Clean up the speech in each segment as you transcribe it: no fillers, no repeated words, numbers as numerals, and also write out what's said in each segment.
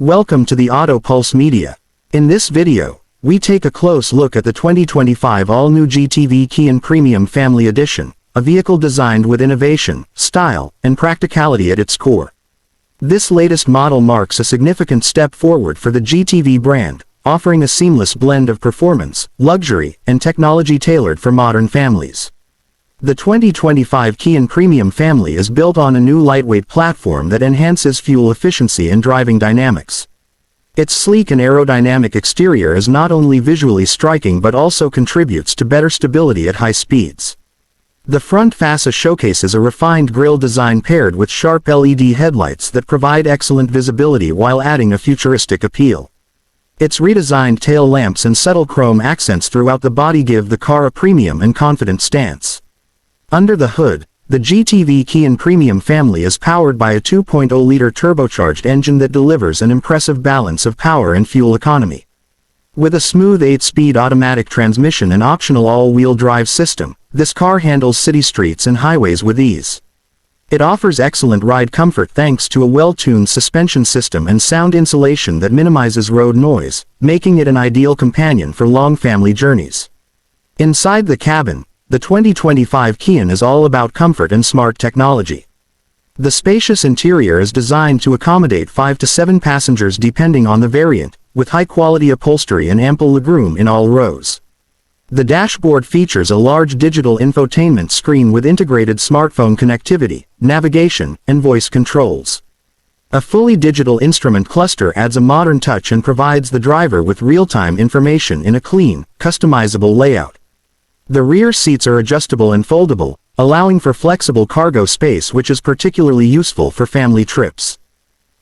Welcome to the Auto Pulse Media. In this video, we take a close look at the 2025 all-new GTV Kian Premium Family Edition, a vehicle designed with innovation, style, and practicality at its core. This latest model marks a significant step forward for the GTV brand, offering a seamless blend of performance, luxury, and technology tailored for modern families. The 2025 Kian Premium Family is built on a new lightweight platform that enhances fuel efficiency and driving dynamics. Its sleek and aerodynamic exterior is not only visually striking but also contributes to better stability at high speeds. The front fascia showcases a refined grille design paired with sharp LED headlights that provide excellent visibility while adding a futuristic appeal. Its redesigned tail lamps and subtle chrome accents throughout the body give the car a premium and confident stance. Under the hood, the GTV Kian Premium Family is powered by a 2.0-liter turbocharged engine that delivers an impressive balance of power and fuel economy. With a smooth 8-speed automatic transmission and optional all-wheel drive system, this car handles city streets and highways with ease. It offers excellent ride comfort thanks to a well-tuned suspension system and sound insulation that minimizes road noise, making it an ideal companion for long family journeys. Inside the cabin, the 2025 Kian is all about comfort and smart technology. The spacious interior is designed to accommodate 5 to 7 passengers depending on the variant, with high-quality upholstery and ample legroom in all rows. The dashboard features a large digital infotainment screen with integrated smartphone connectivity, navigation, and voice controls. A fully digital instrument cluster adds a modern touch and provides the driver with real-time information in a clean, customizable layout. The rear seats are adjustable and foldable, allowing for flexible cargo space which is particularly useful for family trips.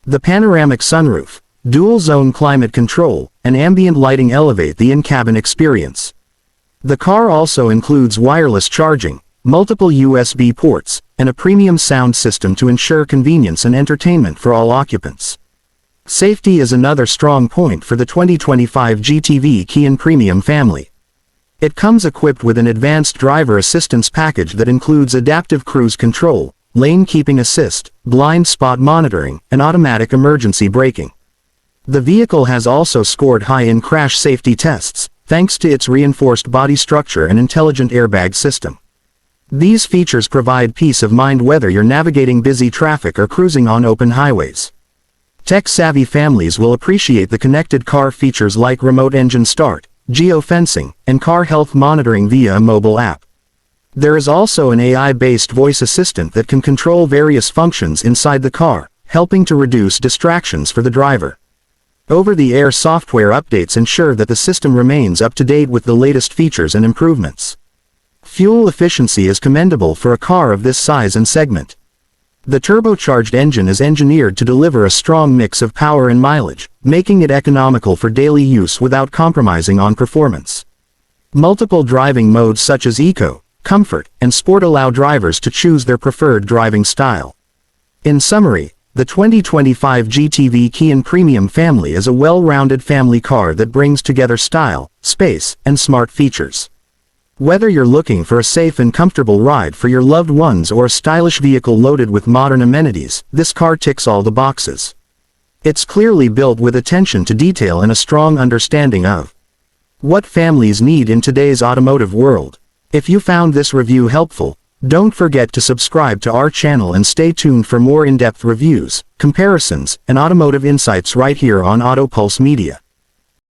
The panoramic sunroof, dual-zone climate control, and ambient lighting elevate the in-cabin experience. The car also includes wireless charging, multiple USB ports, and a premium sound system to ensure convenience and entertainment for all occupants. Safety is another strong point for the 2025 GTV Kian Premium Family. It comes equipped with an advanced driver assistance package that includes adaptive cruise control, lane keeping assist, blind spot monitoring, and automatic emergency braking. The vehicle has also scored high in crash safety tests, thanks to its reinforced body structure and intelligent airbag system. These features provide peace of mind whether you're navigating busy traffic or cruising on open highways. Tech-savvy families will appreciate the connected car features like remote engine start, geofencing, and car health monitoring via a mobile app. There is also an AI-based voice assistant that can control various functions inside the car, helping to reduce distractions for the driver. Over-the-air software updates ensure that the system remains up to date with the latest features and improvements. Fuel efficiency is commendable for a car of this size and segment. The turbocharged engine is engineered to deliver a strong mix of power and mileage, making it economical for daily use without compromising on performance. Multiple driving modes such as Eco, Comfort, and Sport allow drivers to choose their preferred driving style. In summary, the 2025 GTV Kian Premium Family is a well-rounded family car that brings together style, space, and smart features. Whether you're looking for a safe and comfortable ride for your loved ones or a stylish vehicle loaded with modern amenities, this car ticks all the boxes. It's clearly built with attention to detail and a strong understanding of what families need in today's automotive world. If you found this review helpful, don't forget to subscribe to our channel and stay tuned for more in-depth reviews, comparisons, and automotive insights right here on Auto Pulse Media.